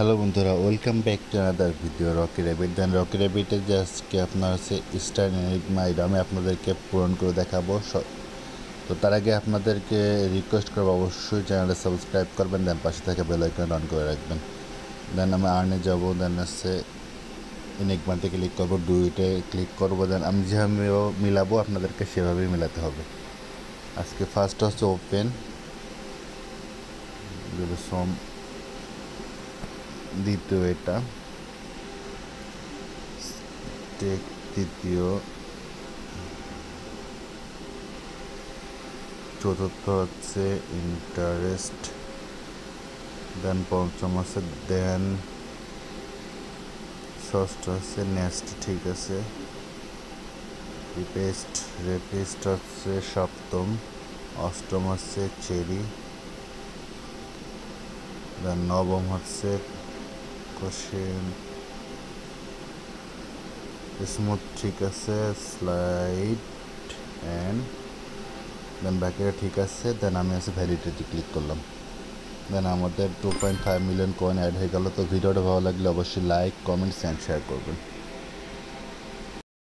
Hello বন্ধুরা, welcome back to another video Rocky Rabbit. Then Rocky র্যাবিটের যে আজকে আপনার হচ্ছে ইস্টার্ন এনিগমা এটা আমি আপনাদেরকে পূরণ করে দেখাবো। তো তার আগে আপনাদেরকে রিকোয়েস্ট করবো অবশ্যই চ্যানেলটা সাবস্ক্রাইব করবেন, দেন পাশে থেকে বেল আইকন অন করে রাখবেন। দেন আমি আর্নে যাবো, দেন হচ্ছে এনিগমাতে ক্লিক করবো, ডুইটে ক্লিক করবো। দেন আমি যেভাবে মিলাবো আপনাদেরকে সেভাবেই মিলাতে হবে। আজকে ফার্স্ট হচ্ছে ওপেন, দ্বিতীয় এটা টেক, তৃতীয়, চতুর্থ হচ্ছে ইন্টারেস্ট, দেন পঞ্চম আছে, দেন ষষ্ঠ হচ্ছে নেক্সট। ঠিক আছে, রেপিস্ট হচ্ছে সপ্তম, অষ্টম হচ্ছে চেরি, দেন নবম হচ্ছে কোশ্চেন স্মুথ। ঠিক আছে, স্লাইড অ্যান্ড দেন বাকিটা ঠিক আছে। দেন আমি আছে ভ্যালিডিটি ক্লিক করলাম। দেন আমাদের 2.5 মিলিয়ন কয়েন অ্যাড হয়ে গেল। তো ভিডিওটা ভালো লাগলে অবশ্যই লাইক, কমেন্টস অ্যান্ড শেয়ার করবেন।